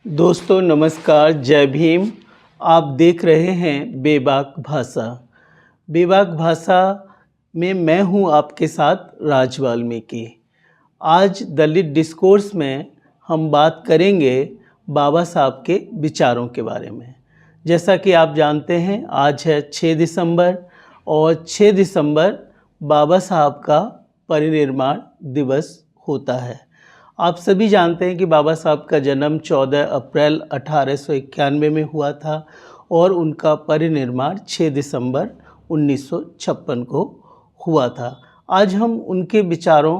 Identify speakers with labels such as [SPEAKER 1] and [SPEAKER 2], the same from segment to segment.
[SPEAKER 1] दोस्तों नमस्कार, जय भीम। आप देख रहे हैं बेबाक भाषा। बेबाक भाषा में मैं हूं आपके साथ राज वाल्मीकि। आज दलित डिस्कोर्स में हम बात करेंगे बाबा साहब के विचारों के बारे में। जैसा कि आप जानते हैं, आज है 6 दिसंबर और 6 दिसंबर बाबा साहब का परिनिर्वाण दिवस होता है। आप सभी जानते हैं कि बाबा साहब का जन्म 14 अप्रैल 1891 में हुआ था और उनका परिनिर्वाण 6 दिसंबर 1956 को हुआ था। आज हम उनके विचारों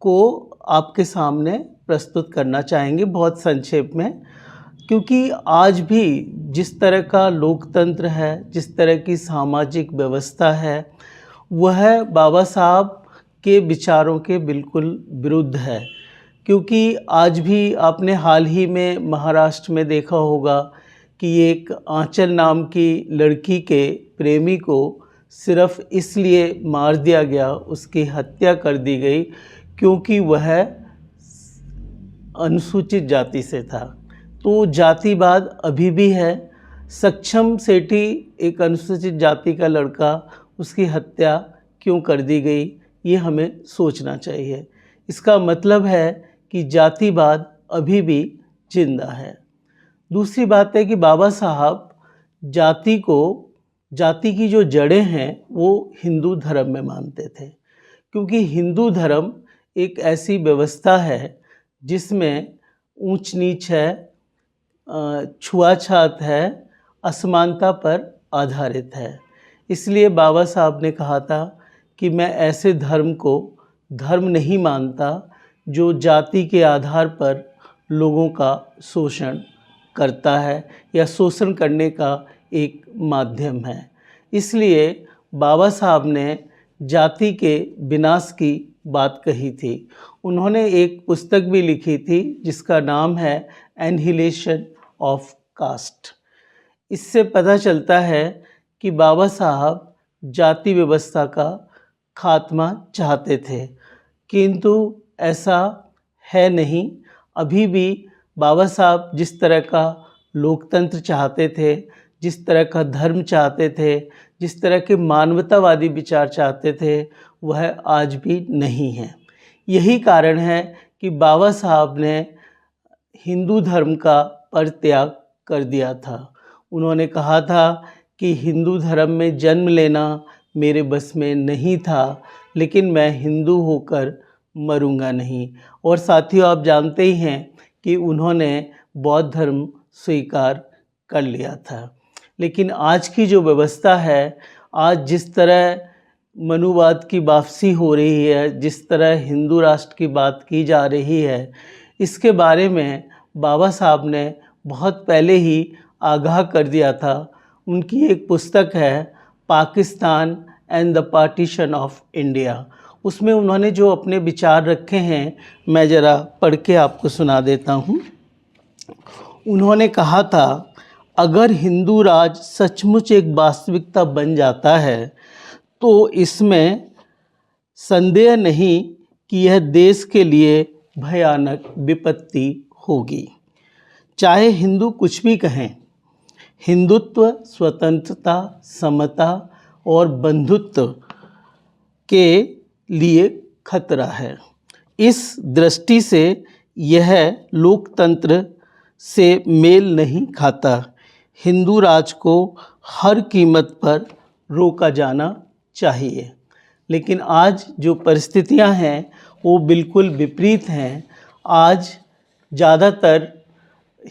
[SPEAKER 1] को आपके सामने प्रस्तुत करना चाहेंगे बहुत संक्षेप में, क्योंकि आज भी जिस तरह का लोकतंत्र है, जिस तरह की सामाजिक व्यवस्था है, वह बाबा साहब के विचारों के बिल्कुल विरुद्ध है। क्योंकि आज भी आपने हाल ही में महाराष्ट्र में देखा होगा कि एक आंचल नाम की लड़की के प्रेमी को सिर्फ इसलिए मार दिया गया, उसकी हत्या कर दी गई क्योंकि वह अनुसूचित जाति से था। तो जातिवाद अभी भी है। सक्षम सेठी एक अनुसूचित जाति का लड़का, उसकी हत्या क्यों कर दी गई, ये हमें सोचना चाहिए। इसका मतलब है कि जातिवाद अभी भी जिंदा है। दूसरी बात है कि बाबा साहब जाति की जो जड़ें हैं वो हिंदू धर्म में मानते थे, क्योंकि हिंदू धर्म एक ऐसी व्यवस्था है जिसमें ऊंच नीच है, छुआछात है, असमानता पर आधारित है। इसलिए बाबा साहब ने कहा था कि मैं ऐसे धर्म को धर्म नहीं मानता जो जाति के आधार पर लोगों का शोषण करता है या शोषण करने का एक माध्यम है। इसलिए बाबा साहब ने जाति के विनाश की बात कही थी। उन्होंने एक पुस्तक भी लिखी थी जिसका नाम है एनहिलेशन ऑफ कास्ट। इससे पता चलता है कि बाबा साहब जाति व्यवस्था का खात्मा चाहते थे, किंतु ऐसा है नहीं। अभी भी बाबा साहब जिस तरह का लोकतंत्र चाहते थे, जिस तरह का धर्म चाहते थे, जिस तरह के मानवतावादी विचार चाहते थे, वह आज भी नहीं है। यही कारण है कि बाबा साहब ने हिंदू धर्म का परित्याग कर दिया था। उन्होंने कहा था कि हिंदू धर्म में जन्म लेना मेरे बस में नहीं था, लेकिन मैं हिंदू होकर मरूंगा नहीं। और साथियों, आप जानते ही हैं कि उन्होंने बौद्ध धर्म स्वीकार कर लिया था। लेकिन आज की जो व्यवस्था है, आज जिस तरह मनुवाद की वापसी हो रही है, जिस तरह हिंदू राष्ट्र की बात की जा रही है, इसके बारे में बाबा साहब ने बहुत पहले ही आगाह कर दिया था। उनकी एक पुस्तक है Pakistan and the partition of India. उसमें उन्होंने जो अपने विचार रखे हैं, मैं ज़रा पढ़ के आपको सुना देता हूँ। उन्होंने कहा था, अगर हिंदू राज सचमुच एक वास्तविकता बन जाता है तो इसमें संदेह नहीं कि यह देश के लिए भयानक विपत्ति होगी। चाहे हिंदू कुछ भी कहें, हिंदुत्व स्वतंत्रता, समता और बंधुत्व के लिए खतरा है। इस दृष्टि से यह लोकतंत्र से मेल नहीं खाता। हिंदू राज को हर कीमत पर रोका जाना चाहिए। लेकिन आज जो परिस्थितियां हैं वो बिल्कुल विपरीत हैं। आज ज़्यादातर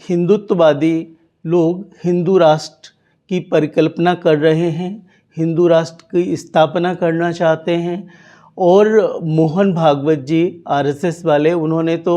[SPEAKER 1] हिंदुत्ववादी लोग हिंदू राष्ट्र की परिकल्पना कर रहे हैं, हिंदू राष्ट्र की स्थापना करना चाहते हैं। और मोहन भागवत जी, आरएसएस वाले, उन्होंने तो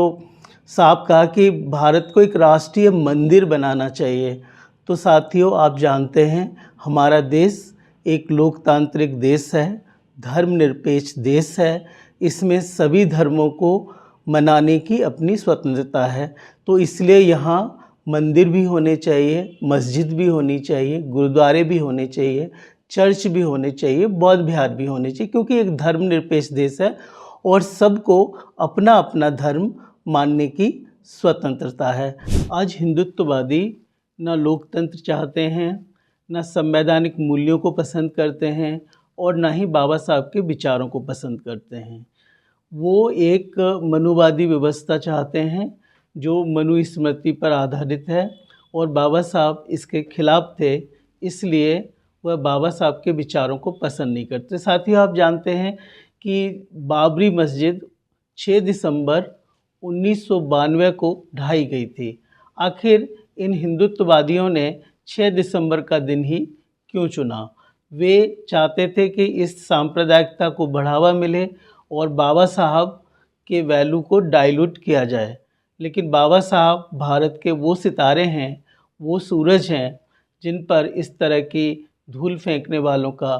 [SPEAKER 1] साफ कहा कि भारत को एक राष्ट्रीय मंदिर बनाना चाहिए। तो साथियों, आप जानते हैं हमारा देश एक लोकतांत्रिक देश है, धर्मनिरपेक्ष देश है। इसमें सभी धर्मों को मनाने की अपनी स्वतंत्रता है। तो इसलिए यहाँ मंदिर भी होने चाहिए, मस्जिद भी होनी चाहिए, गुरुद्वारे भी होने चाहिए, चर्च भी होने चाहिए, बौद्ध विहार भी होने चाहिए, क्योंकि एक धर्मनिरपेक्ष देश है और सबको अपना अपना धर्म मानने की स्वतंत्रता है। आज हिंदुत्ववादी न लोकतंत्र चाहते हैं, न संवैधानिक मूल्यों को पसंद करते हैं और न ही बाबा साहब के विचारों को पसंद करते हैं। वो एक मनुवादी व्यवस्था चाहते हैं जो मनुस्मृति पर आधारित है और बाबा साहब इसके खिलाफ थे, इसलिए वह बाबा साहब के विचारों को पसंद नहीं करते। साथियों, आप जानते हैं कि बाबरी मस्जिद 6 दिसंबर 1992 को ढाई गई थी। आखिर इन हिंदुत्ववादियों ने 6 दिसंबर का दिन ही क्यों चुना? वे चाहते थे कि इस सांप्रदायिकता को बढ़ावा मिले और बाबा साहब के वैल्यू को डाइल्यूट किया जाए। लेकिन बाबा साहब भारत के वो सितारे हैं, वो सूरज हैं जिन पर इस तरह की धूल फेंकने वालों का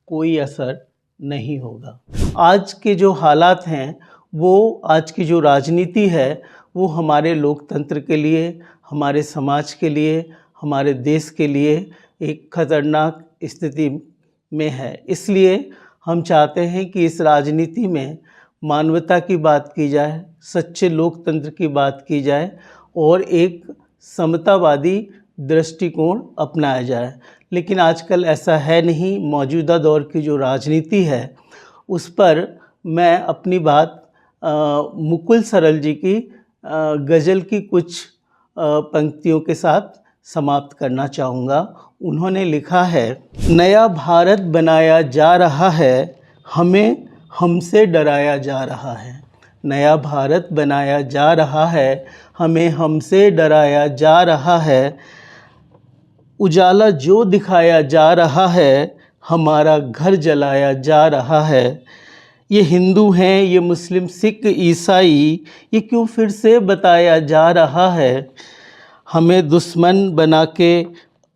[SPEAKER 1] कोई असर नहीं होगा। आज के जो हालात हैं, वो आज की जो राजनीति है, वो हमारे लोकतंत्र के लिए, हमारे समाज के लिए, हमारे देश के लिए एक खतरनाक स्थिति में है। इसलिए हम चाहते हैं कि इस राजनीति में मानवता की बात की जाए, सच्चे लोकतंत्र की बात की जाए और एक समतावादी दृष्टिकोण अपनाया जाए। लेकिन आजकल ऐसा है नहीं। मौजूदा दौर की जो राजनीति है उस पर मैं अपनी बात मुकुल सरल जी की गज़ल की कुछ पंक्तियों के साथ समाप्त करना चाहूँगा। उन्होंने लिखा है, नया भारत बनाया जा रहा है, हमें हमसे डराया जा रहा है। नया भारत बनाया जा रहा है, हमें हमसे डराया जा रहा है। उजाला जो दिखाया जा रहा है, हमारा घर जलाया जा रहा है। ये हिंदू हैं, ये मुस्लिम, सिख, ईसाई, ये क्यों फिर से बताया जा रहा है। हमें दुश्मन बना के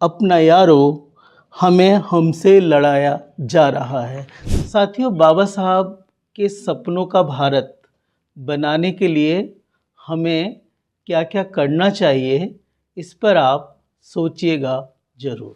[SPEAKER 1] अपना यारो, हमें हमसे लड़ाया जा रहा है। साथियों, बाबा साहब के सपनों का भारत बनाने के लिए हमें क्या क्या करना चाहिए, इस पर आप सोचिएगा ज़रूर।